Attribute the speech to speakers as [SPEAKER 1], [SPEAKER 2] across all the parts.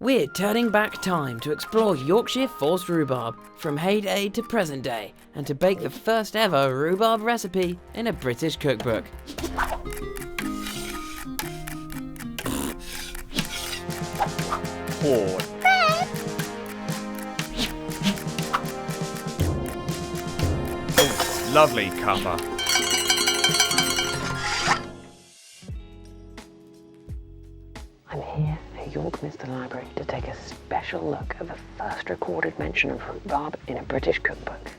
[SPEAKER 1] We're turning back time to explore Yorkshire forced rhubarb from heyday to present day and to bake the first ever rhubarb recipe in a British cookbook.
[SPEAKER 2] Oh. Oh, lovely cover.
[SPEAKER 3] I'm here at York Minster Library to take a special look at the first recorded mention of rhubarb in a British cookbook.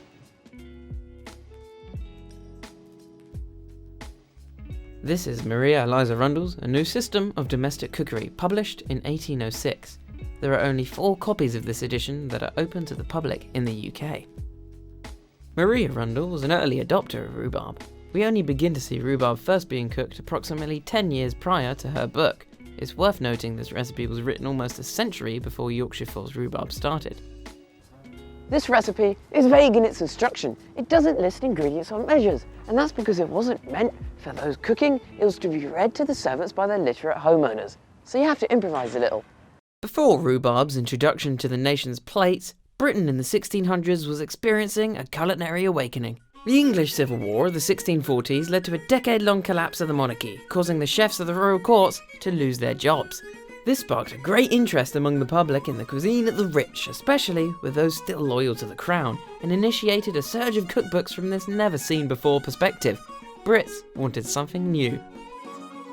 [SPEAKER 1] This is Maria Eliza Rundle's A New System of Domestic Cookery, published in 1806. There are only 4 copies of this edition that are open to the public in the UK. Maria Rundle was an early adopter of rhubarb. We only begin to see rhubarb first being cooked approximately 10 years prior to her book. It's worth noting this recipe was written almost a century before Yorkshire forced rhubarb started.
[SPEAKER 3] This recipe is vague in its instruction. It doesn't list ingredients or measures, and that's because it wasn't meant for those cooking. It was to be read to the servants by their literate homeowners, so you have to improvise a little.
[SPEAKER 1] Before rhubarb's introduction to the nation's plates, Britain in the 1600s was experiencing a culinary awakening. The English Civil War of the 1640s led to a decade-long collapse of the monarchy, causing the chefs of the royal courts to lose their jobs. This sparked a great interest among the public in the cuisine of the rich, especially with those still loyal to the crown, and initiated a surge of cookbooks from this never-seen-before perspective. Brits wanted something new.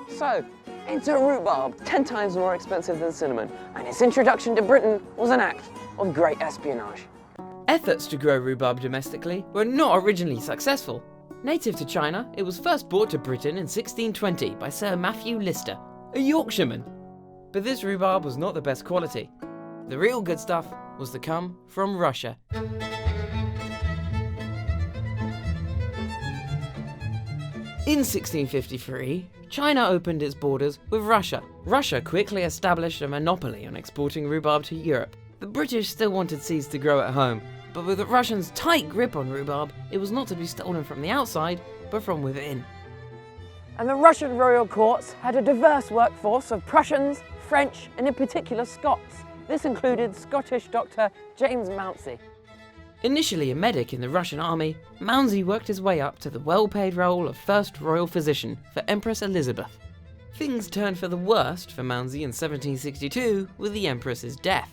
[SPEAKER 3] So, enter rhubarb, 10 times more expensive than cinnamon, and its introduction to Britain was an act of great espionage.
[SPEAKER 1] Efforts to grow rhubarb domestically were not originally successful. Native to China, it was first brought to Britain in 1620 by Sir Matthew Lister, a Yorkshireman. But this rhubarb was not the best quality. The real good stuff was to come from Russia. In 1653, China opened its borders with Russia. Russia quickly established a monopoly on exporting rhubarb to Europe. The British still wanted seeds to grow at home, but with the Russians' tight grip on rhubarb, it was not to be stolen from the outside, but from within.
[SPEAKER 3] And the Russian royal courts had a diverse workforce of Prussians, French, and in particular Scots. This included Scottish Dr. James Mounsey.
[SPEAKER 1] Initially a medic in the Russian army, Mounsey worked his way up to the well-paid role of first royal physician for Empress Elizabeth. Things turned for the worst for Mounsey in 1762 with the Empress's death.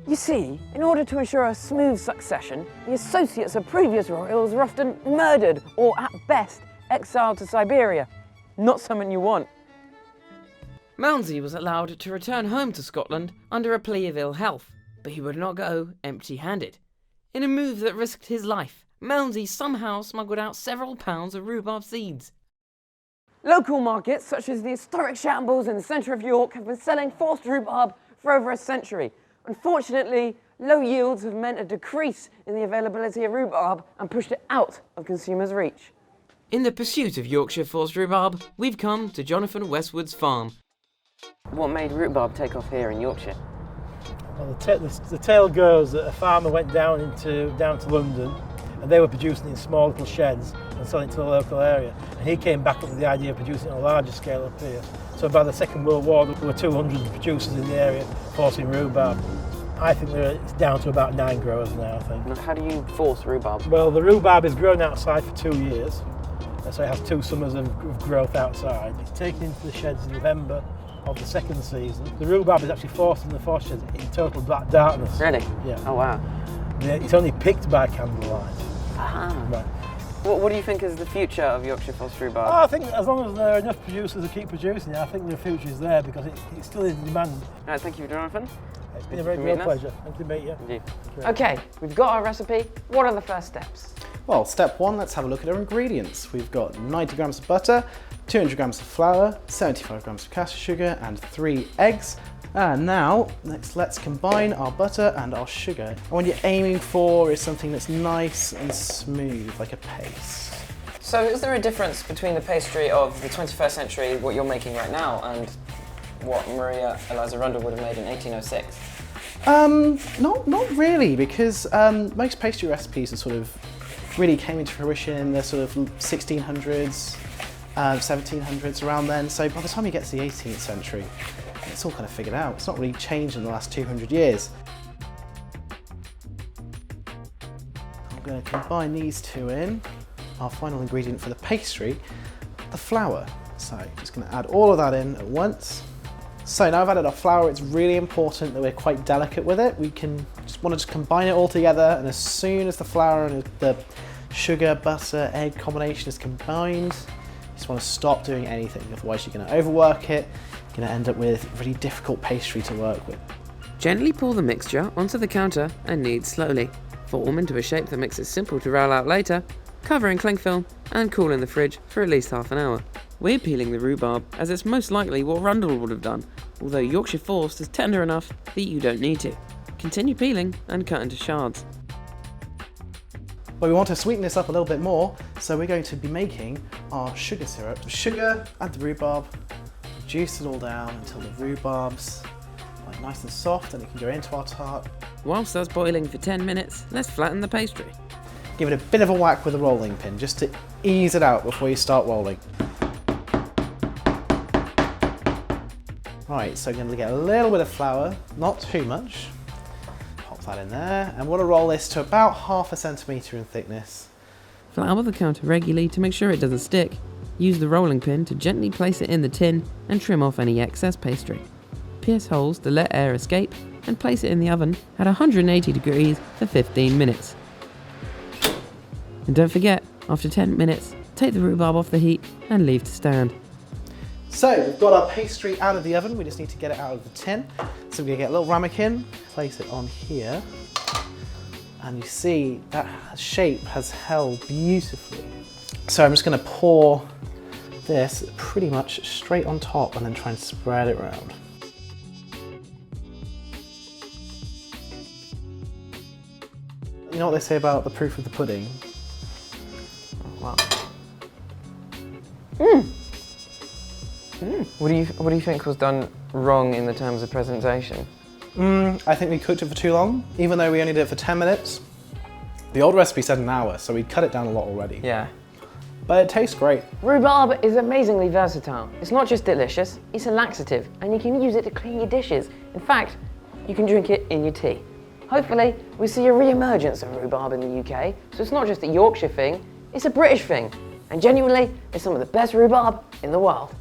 [SPEAKER 3] You see, in order to ensure a smooth succession, the associates of previous royals were often murdered or, at best, exiled to Siberia. Not someone you want.
[SPEAKER 1] Mounsey was allowed to return home to Scotland under a plea of ill health, but he would not go empty-handed. In a move that risked his life, Mounsey somehow smuggled out several pounds of rhubarb seeds.
[SPEAKER 3] Local markets, such as the historic shambles in the centre of York, have been selling forced rhubarb for over a century. Unfortunately, low yields have meant a decrease in the availability of rhubarb and pushed it out of consumers' reach.
[SPEAKER 1] In the pursuit of Yorkshire forced rhubarb, we've come to Jonathan Westwood's farm.
[SPEAKER 3] What made rhubarb take off here in Yorkshire?
[SPEAKER 4] Well, the tale goes that a farmer went down to London, and they were producing it in small little sheds and selling it to the local area. And he came back up with the idea of producing it on a larger scale up here. So by the Second World War, there were 200 producers in the area forcing rhubarb. I think it's down to about 9 growers now, I think.
[SPEAKER 3] Now, how do you force rhubarb?
[SPEAKER 4] Well, the rhubarb is grown outside for 2 years, so it has 2 summers of growth outside. It's taken into the sheds in November of the second season. The rhubarb is actually forced in the force sheds in total black darkness.
[SPEAKER 3] Really?
[SPEAKER 4] Yeah.
[SPEAKER 3] Oh, wow.
[SPEAKER 4] Yeah, it's only picked by candlelight.
[SPEAKER 3] Ah.
[SPEAKER 4] Right.
[SPEAKER 3] What do you think is the future of Yorkshire forced rhubarb?
[SPEAKER 4] Oh, I think as long as there are enough producers to keep producing it, I think the future is there because it's still in demand.
[SPEAKER 3] All right, thank you, Jonathan.
[SPEAKER 4] It's been a very real pleasure. Thank you to meet you.
[SPEAKER 3] Thank you. Okay, we've got our recipe. What are the first steps?
[SPEAKER 5] Well, step 1, let's have a look at our ingredients. We've got 90 grams of butter, 200 grams of flour, 75 grams of castor sugar, and 3 eggs. And now, let's combine our butter and our sugar. And what you're aiming for is something that's nice and smooth, like a paste.
[SPEAKER 3] So is there a difference between the pastry of the 21st century, what you're making right now, and what Maria Eliza Rundle would have made in 1806?
[SPEAKER 5] Not really, because most pastry recipes are sort of really came into fruition in the sort of 1600s, 1700s, around then. So by the time you get to the 18th century, it's all kind of figured out. It's not really changed in the last 200 years. I'm going to combine these two in. Our final ingredient for the pastry, the flour. So just going to add all of that in at once. So now I've added our flour, it's really important that we're quite delicate with it. We want to combine it all together, and as soon as the flour and the sugar, butter, egg combination is combined, you just want to stop doing anything, otherwise you're going to overwork it. You're going to end up with a really difficult pastry to work with.
[SPEAKER 1] Gently pour the mixture onto the counter and knead slowly. Form into a shape that makes it simple to roll out later. Cover in cling film and cool in the fridge for at least half an hour. We're peeling the rhubarb as it's most likely what Rundle would have done, although Yorkshire Forced is tender enough that you don't need to. Continue peeling and cut into shards.
[SPEAKER 5] Well, we want to sweeten this up a little bit more, so we're going to be making our sugar syrup. Sugar, add the rhubarb, juice it all down until the rhubarb's nice and soft, and it can go into our tart.
[SPEAKER 1] Whilst that's boiling for 10 minutes, let's flatten the pastry.
[SPEAKER 5] Give it a bit of a whack with a rolling pin, just to ease it out before you start rolling. Right, so we're going to get a little bit of flour, not too much. Pop that in there, and we'll roll this to about 1/2 centimetre in thickness.
[SPEAKER 1] Flour the counter regularly to make sure it doesn't stick. Use the rolling pin to gently place it in the tin and trim off any excess pastry. Pierce holes to let air escape and place it in the oven at 180 degrees for 15 minutes. And don't forget, after 10 minutes, take the rhubarb off the heat and leave to stand.
[SPEAKER 5] So we've got our pastry out of the oven, we just need to get it out of the tin. So we're going to get a little ramekin, place it on here, and you see that shape has held beautifully. So I'm just going to pour this pretty much straight on top and then try and spread it around. You know what they say about the proof of the pudding?
[SPEAKER 3] Wow. What do you think was done wrong in the terms of presentation?
[SPEAKER 5] I think we cooked it for too long, even though we only did it for 10 minutes. The old recipe said an hour, so we cut it down a lot already.
[SPEAKER 3] Yeah.
[SPEAKER 5] But it tastes great.
[SPEAKER 3] Rhubarb is amazingly versatile. It's not just delicious, it's a laxative, and you can use it to clean your dishes. In fact, you can drink it in your tea. Hopefully, we see a re-emergence of rhubarb in the UK, so it's not just a Yorkshire thing, it's a British thing. And genuinely, it's some of the best rhubarb in the world.